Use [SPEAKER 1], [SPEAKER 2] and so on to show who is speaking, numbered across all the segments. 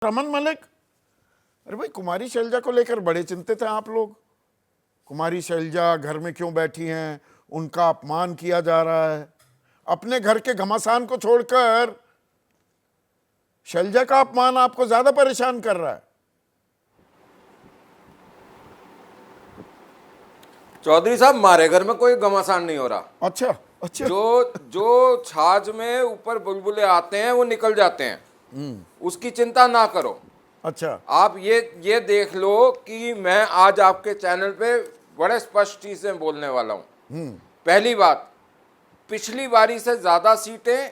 [SPEAKER 1] रमन मलिक, अरे भाई कुमारी शैलजा को लेकर बड़े चिंतित हैं आप लोग। कुमारी शैलजा घर में क्यों बैठी हैं, उनका अपमान किया जा रहा है। अपने घर के घमासान को छोड़कर शैलजा का अपमान आपको ज्यादा परेशान कर रहा है।
[SPEAKER 2] चौधरी साहब, हमारे घर में कोई घमासान नहीं हो रहा।
[SPEAKER 1] अच्छा अच्छा।
[SPEAKER 2] जो छाछ में ऊपर बुलबुले आते हैं वो निकल जाते हैं, उसकी चिंता ना करो।
[SPEAKER 1] अच्छा,
[SPEAKER 2] आप ये देख लो कि मैं आज आपके चैनल पे बड़े स्पष्ट से बोलने वाला हूं। पहली बात, पिछली बारी से ज्यादा सीटें,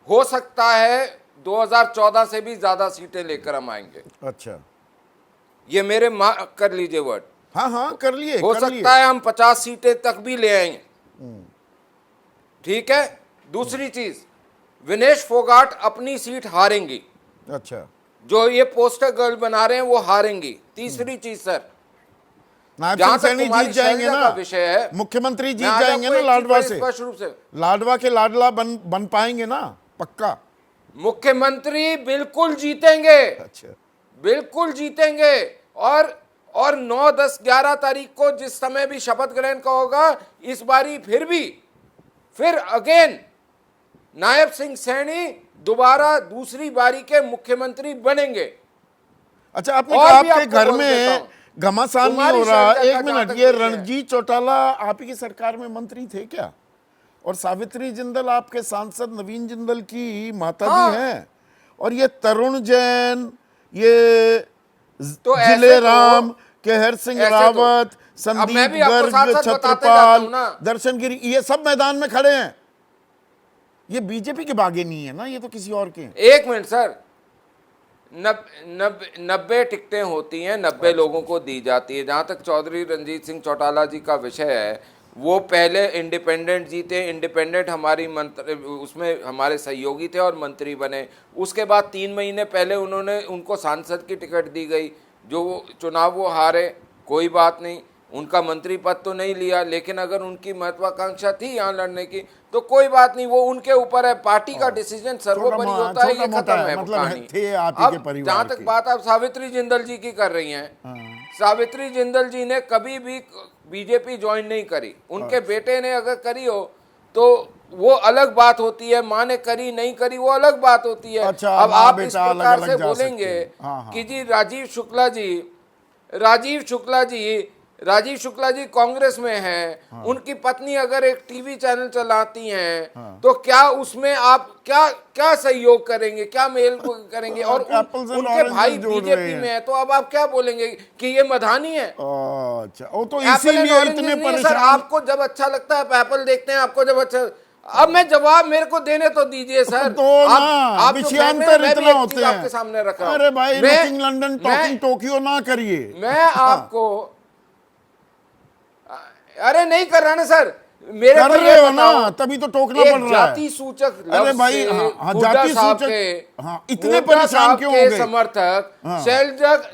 [SPEAKER 2] हो सकता है 2014 से भी ज्यादा सीटें लेकर हम आएंगे।
[SPEAKER 1] अच्छा,
[SPEAKER 2] ये मेरे कर लीजिए वर्ड।
[SPEAKER 1] हाँ हाँ कर लिए।
[SPEAKER 2] हो सकता है हम 50 सीटें तक भी ले आएंगे। ठीक है। दूसरी चीज, विनेश फोगाट अपनी सीट हारेंगी।
[SPEAKER 1] अच्छा,
[SPEAKER 2] जो ये पोस्टर गर्ल बना रहे हैं वो हारेंगी। तीसरी चीज सर,
[SPEAKER 1] नायब सैनी जीत जाएंगे ना,
[SPEAKER 2] विषय है
[SPEAKER 1] मुख्यमंत्री जीत जाएंगे ना लाडवा से,
[SPEAKER 2] स्पष्ट रूप से
[SPEAKER 1] लाडवा के लाडला बन पाएंगे ना पक्का।
[SPEAKER 2] मुख्यमंत्री बिल्कुल जीतेंगे।
[SPEAKER 1] अच्छा,
[SPEAKER 2] बिल्कुल जीतेंगे। और 9, 10, 11 तारीख को जिस समय भी शपथ ग्रहण का होगा, इस बारी फिर अगेन नायब सिंह सैनी दोबारा दूसरी बारी के मुख्यमंत्री बनेंगे।
[SPEAKER 1] अच्छा, आपने कहा आपके घर में घमासान नहीं हो रहा। एक मिनट, ये रणजीत चौटाला आप ही की सरकार में मंत्री थे क्या? और सावित्री जिंदल आपके सांसद नवीन जिंदल की माता भी हैं। और ये तरुण जैन, ये
[SPEAKER 2] तो
[SPEAKER 1] जिले राम, केहर सिंह रावत, संदीप गर्ग, छत्रपाल, दर्शन गिरी, ये सब मैदान में खड़े हैं। ये बीजेपी के बागे नहीं है ना, ये तो किसी और के हैं।
[SPEAKER 2] एक मिनट सर, 90 टिकटें होती हैं, 90 लोगों को दी जाती है। जहां तक चौधरी रणजीत सिंह चौटाला जी का विषय है, वो पहले इंडिपेंडेंट जीते। इंडिपेंडेंट हमारी मंत्री, उसमें हमारे सहयोगी थे और मंत्री बने। उसके बाद 3 महीने पहले उनको सांसद की टिकट दी गई। जो चुनाव वो हारे, कोई बात नहीं, उनका मंत्री पद तो नहीं लिया, लेकिन अगर उनकी महत्वाकांक्षा थी यहाँ लड़ने की तो कोई बात नहीं, वो उनके ऊपर है। पार्टी का डिसीजन सर्वोपरि होता है, ये खत्म है कहानी। अब जहाँ तक बात आप सावित्री जिंदल जी की कर रही हैं, सावित्री जिंदल जी ने कभी भी बीजेपी ज्वाइन नहीं करी। उनके बेटे ने अगर करी हो तो वो अलग बात होती है, माँ ने करी नहीं करी वो अलग बात होती है।
[SPEAKER 1] अच्छा,
[SPEAKER 2] अब आप इस प्रकार से बोलेंगे कि जी राजीव शुक्ला जी कांग्रेस में हैं, उनकी पत्नी अगर एक टीवी चैनल चलाती हैं, तो क्या उसमें आप क्या सहयोग करेंगे, क्या मेल करेंगे? और उनके भाई बीजेपी में है, तो अब आप क्या बोलेंगे कि ये मधानी है?
[SPEAKER 1] अच्छा, वो तो इसीलिए इतने परेशान।
[SPEAKER 2] आपको जब अच्छा लगता है आप एप्पल देखते हैं, आपको जब अच्छा। अब मैं जवाब मेरे को देने तो दीजिए सर।
[SPEAKER 1] तो आप विषयांतर इतना होते हैं
[SPEAKER 2] आपके सामने रख रहा हूं।
[SPEAKER 1] अरे भाई, लुकिंग लंदन टॉकिंग टोक्यो ना करिए।
[SPEAKER 2] मैं आपको अरे नहीं कर रहा ना सर, मेरे
[SPEAKER 1] कर रहे हो ना, तभी तो टोकना पड़ रहा है।
[SPEAKER 2] जाति सूचक,
[SPEAKER 1] अरे भाई, जाति सूचक, इतने परेशान क्यों हो गए?
[SPEAKER 2] समर्थक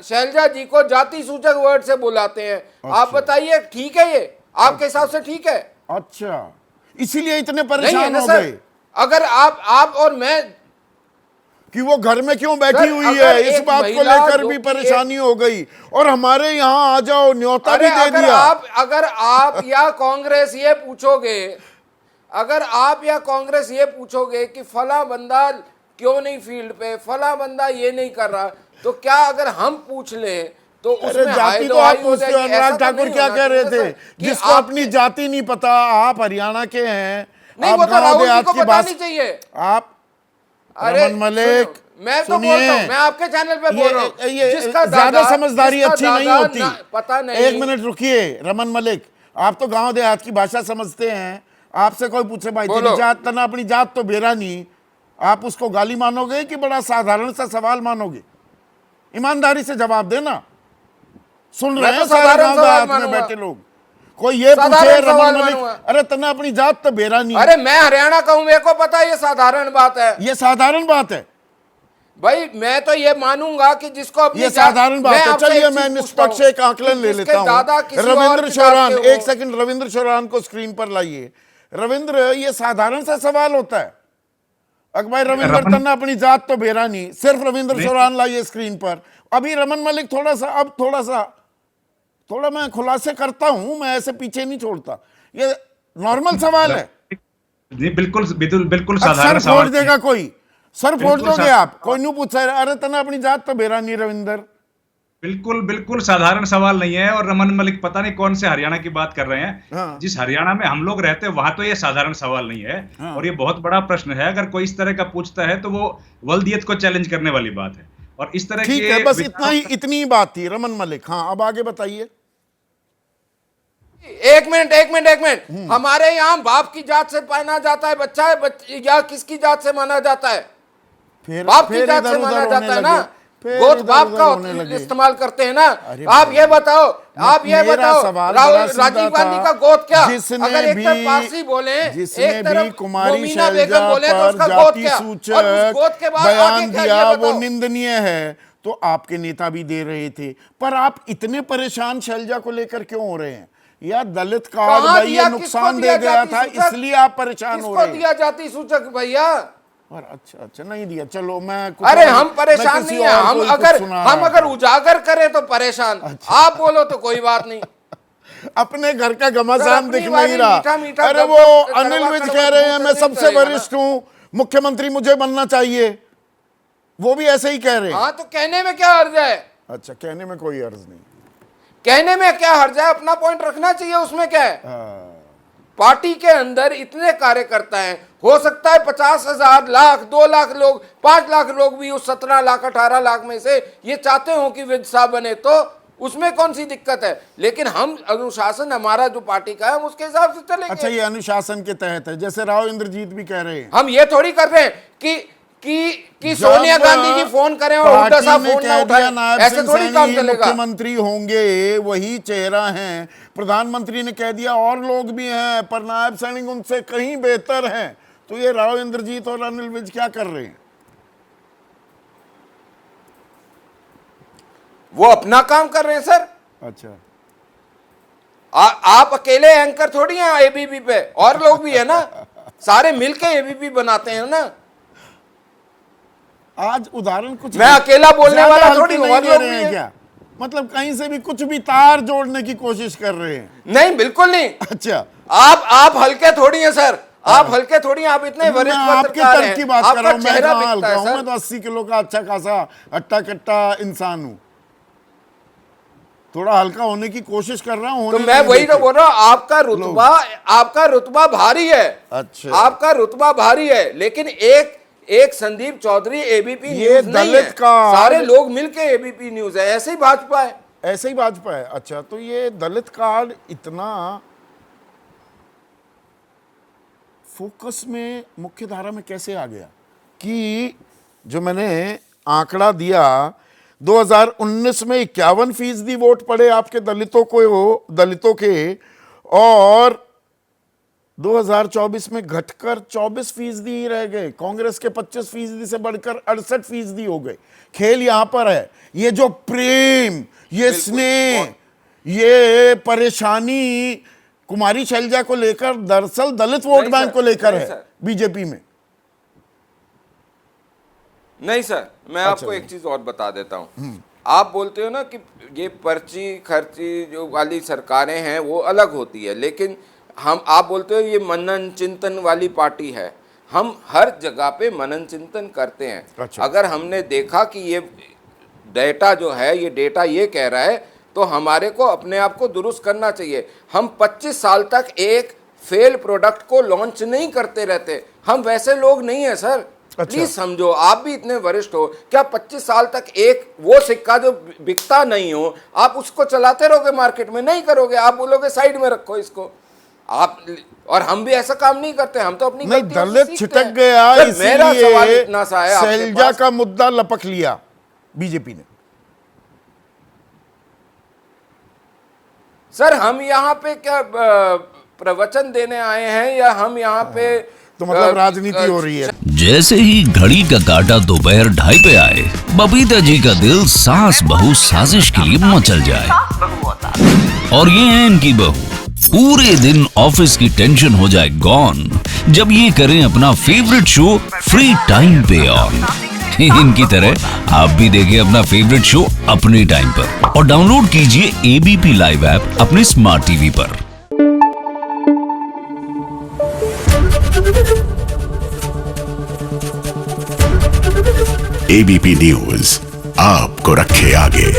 [SPEAKER 2] शैलजा जी को जाति सूचक वर्ड से बुलाते हैं। आप बताइए, ठीक है ये आपके हिसाब से ठीक है?
[SPEAKER 1] अच्छा, इसीलिए इतने परेशान हो गए।
[SPEAKER 2] अगर आप और मैं
[SPEAKER 1] कि वो घर में क्यों बैठी हुई है, इस बात को लेकर भी परेशानी हो गई। और हमारे यहाँ आ जाओ, न्योता भी दे दिया।
[SPEAKER 2] अगर आप या कांग्रेस ये पूछोगे कि फला बंदा क्यों नहीं फील्ड पे, फला बंदा ये नहीं कर रहा, तो क्या अगर हम पूछ लें तो उसमें
[SPEAKER 1] जाति तो आप पूछते हो। अनुराग ठाकुर क्या कह रहे थे, जिसको अपनी जाति नहीं पता, आप हरियाणा के हैं, आप गाँव देहात की बात चाहिए। आप रमन मलिक,
[SPEAKER 2] मैं तो बोलता हूं, मैं आपके चैनल पे बोल रहा हूं,
[SPEAKER 1] जिसका ज्यादा समझदारी अच्छी नहीं होती।
[SPEAKER 2] पता नहीं,
[SPEAKER 1] एक मिनट रुकिए रमन मलिक, आप तो गांव देहात की भाषा समझते हैं। आपसे कोई पूछे भाई तेरी जात तना, अपनी जात तो बेरा नहीं, आप उसको गाली मानोगे कि बड़ा साधारण सा सवाल मानोगे? ईमानदारी से जवाब देना। सुन रहे हैं सारे गांव देहात में बैठे लोग, कोई ये पूछे रमन मलिक, अरे तना अपनी जात तो बेरा नहीं।
[SPEAKER 2] अरे मैं हरियाणा का हूं, मेरे को पता है ये साधारण बात है।
[SPEAKER 1] ये साधारण बात है
[SPEAKER 2] भाई, मैं तो ये मानूंगा कि जिसको अपनी
[SPEAKER 1] ये साधारण बात है। चलिए मैं निष्पक्ष एक आकलन ले लेता हूं। रविंद्र शौरान, एक सेकंड, रविंद्र शौरान को स्क्रीन पर लाइए। रविंद्र, ये साधारण सा सवाल होता है? भाई रविंद्र तन्ना अपनी जात तो बेरा नहीं, सिर्फ रविंद्र चौहान लाइए स्क्रीन पर। अभी रमन मलिक थोड़ा मैं खुलासे करता हूं, मैं ऐसे पीछे नहीं छोड़ता, ये नॉर्मल सवाल है।
[SPEAKER 3] जी बिल्कुल बिल्कुल
[SPEAKER 1] सर
[SPEAKER 3] साधारण
[SPEAKER 1] फोड़
[SPEAKER 3] सवाल।
[SPEAKER 1] देगा कोई, सर फोड़
[SPEAKER 3] बिल्कुल
[SPEAKER 1] दोगे आप, कोई नहीं पूछ रहा, अरे तन्ना अपनी जात तो बेरा नहीं रविंदर।
[SPEAKER 3] बिल्कुल साधारण सवाल नहीं है। और रमन मलिक पता नहीं कौन से हरियाणा की बात कर रहे हैं।
[SPEAKER 1] हाँ।
[SPEAKER 3] जिस हरियाणा में हम लोग रहते हैं वहां तो ये साधारण सवाल नहीं है।
[SPEAKER 1] हाँ।
[SPEAKER 3] और ये बहुत बड़ा प्रश्न है। अगर कोई इस तरह का पूछता है तो वो वल्दियत को चैलेंज करने वाली बात है। और इस तरह
[SPEAKER 1] ठीक
[SPEAKER 3] के
[SPEAKER 1] है, बस इतनी ही बात थी रमन मलिक। हाँ, अब आगे बताइए।
[SPEAKER 2] एक मिनट, हमारे यहाँ बाप की जात से माना जाता है बच्चा है या किसकी जात से माना जाता है? बाप की जात से माना जाता है ना, गोद बाप का इस्तेमाल करते हैं ना। आप ये बताओ राजीव गांधी का गोद क्या? अगर एक तरफ पारसी बोले, एक तरफ मोमीना बेगम बोले तो उसका गोद क्या? और उस गोद के बाद आगे क्या, ये
[SPEAKER 1] वो
[SPEAKER 2] बताओ।
[SPEAKER 1] निंदनीय है। तो आपके नेता भी दे रहे थे, पर आप इतने परेशान शैलजा को लेकर क्यों हो रहे हैं? या दलित कार्ड भाई ये नुकसान दे गया था इसलिए आप परेशान हो रहे हैं?
[SPEAKER 2] दिया जाति सूचक भैया?
[SPEAKER 1] और अच्छा नहीं दिया, चलो मैं
[SPEAKER 2] अरे हम परेशान नहीं है, हम अगर उजागर करें तो परेशान। अच्छा। आप बोलो तो कोई बात नहीं।
[SPEAKER 1] अपने घर का घमासान दिख नहीं रहा। अरे वो अनिल विज कह रहे हैं मैं सबसे वरिष्ठ हूं, मुख्यमंत्री मुझे बनना चाहिए, वो भी ऐसे ही कह रहे हैं।
[SPEAKER 2] हाँ, तो कहने में क्या हर्ज है?
[SPEAKER 1] अच्छा, कहने में कोई अर्ज नहीं,
[SPEAKER 2] कहने में क्या हर्ज है? अपना पॉइंट रखना चाहिए, उसमें क्या है? पार्टी के अंदर इतने कार्यकर्ता हैं, हो सकता है 50,000 लाख 2 लाख लोग 5 लाख लोग भी उस 17 लाख 18 लाख में से ये चाहते हो कि विज साहब बने, तो उसमें कौन सी दिक्कत है? लेकिन हम अनुशासन हमारा जो पार्टी का है हम उसके हिसाब से चलेंगे।
[SPEAKER 1] अच्छा, ये अनुशासन के तहत है, जैसे राव इंद्रजीत भी कह रहे हैं।
[SPEAKER 2] हम ये थोड़ी कर रहे हैं कि सोनिया गांधी जी फोन करें और उल्टा सा फोन ना उठाएं, ऐसे थोड़ी काम चलेगा।
[SPEAKER 1] मुख्यमंत्री होंगे, वही चेहरा हैं। प्रधानमंत्री ने कह दिया और लोग भी हैं, पर नायब सैनिक उनसे कहीं बेहतर हैं। तो ये राव इंद्रजीत और अनिल विज क्या कर रहे हैं?
[SPEAKER 2] वो अपना काम कर रहे हैं सर।
[SPEAKER 1] अच्छा,
[SPEAKER 2] आप अकेले एंकर थोड़ी हैं एबीपी पे, और लोग भी है ना, सारे मिलके एबीपी बनाते हैं ना।
[SPEAKER 1] आज उदाहरण कुछ
[SPEAKER 2] मैं अकेला बोलने वाला थोड़ी हूं, और लोग भी हैं
[SPEAKER 1] क्या? मतलब कहीं से भी कुछ भी तार जोड़ने की कोशिश कर रहे हैं?
[SPEAKER 2] नहीं, बिल्कुल नहीं।
[SPEAKER 1] अच्छा,
[SPEAKER 2] आप हल्के थोड़ी हैं सर, आप हल्के थोड़ी हैं, आप इतने वरिष्ठ पत्रकार हैं,
[SPEAKER 1] की बात कर रहा हूं। मैं
[SPEAKER 2] चेहरा
[SPEAKER 1] हल्का
[SPEAKER 2] दिखता है
[SPEAKER 1] हूं,
[SPEAKER 2] सर।
[SPEAKER 1] मैं तो 80 किलो का अच्छा खासा अट्टा कट्टा इंसान हूं, थोड़ा हल्का होने की कोशिश कर रहा हूं।
[SPEAKER 2] तो मैं वही तो बोल रहा हूं, आपका रुतबा भारी है। अच्छा, आपका रुतबा भारी है, लेकिन एक संदीप चौधरी एबीपी न्यूज नहीं है, सारे लोग मिलके एबीपी न्यूज है। ऐसे ही भाजपा है।
[SPEAKER 1] अच्छा, तो ये दलित कार्ड इतना फोकस में मुख्य धारा में कैसे आ गया कि जो मैंने आंकड़ा दिया 2019 में 51% वोट पड़े आपके दलितों के, और 2024 में घटकर 24% ही रह गए। कांग्रेस के 25% से बढ़कर 68% हो गए। खेल यहां पर है, ये जो प्रेम, ये स्नेह, ये परेशानी कुमारी शैलजा को लेकर दरअसल दलित वोट बैंक को लेकर है बीजेपी में।
[SPEAKER 2] नहीं सर, मैं आपको एक चीज और बता देता हूं। आप बोलते हो ना कि ये पर्ची खर्ची जो वाली सरकारें हैं वो अलग होती है, लेकिन आप बोलते हो ये मनन चिंतन वाली पार्टी है। हम हर जगह पे मनन चिंतन करते हैं।
[SPEAKER 1] अच्छा।
[SPEAKER 2] अगर हमने देखा कि ये डेटा जो है, ये डेटा ये कह रहा है, तो हमारे को अपने आप को दुरुस्त करना चाहिए। हम 25 साल तक एक फेल प्रोडक्ट को लॉन्च नहीं करते रहते, हम वैसे लोग नहीं है सर। अच्छा। प्लीज समझो, आप भी इतने वरिष्ठ हो, क्या 25 साल तक एक वो सिक्का जो बिकता नहीं हो आप उसको चलाते रहोगे मार्केट में? नहीं करोगे, आप बोलोगे साइड में रखो इसको। आप और हम भी ऐसा काम नहीं करते, हम तो अपनी
[SPEAKER 1] नहीं, दलित छिटक गया,
[SPEAKER 2] मेरा सवाल इतना सा है,
[SPEAKER 1] शैलजा का मुद्दा लपक लिया बीजेपी ने।
[SPEAKER 2] सर हम यहाँ पे क्या प्रवचन देने आए हैं, या हम यहाँ पे
[SPEAKER 1] तो मतलब राजनीति हो रही है?
[SPEAKER 4] जैसे ही घड़ी का काटा दोपहर 2:30 पे आए, बबीता जी का दिल सास बहू साजिश के लिए मचल जाए। और ये है इनकी बहू पूरे दिन ऑफिस की टेंशन हो जाए गॉन जब ये करें अपना फेवरेट शो फ्री टाइम पे ऑन। इनकी तरह आप भी देखें अपना फेवरेट शो अपने टाइम पर और डाउनलोड कीजिए एबीपी लाइव ऐप अपने स्मार्ट टीवी पर।
[SPEAKER 5] एबीपी न्यूज आपको रखे आगे।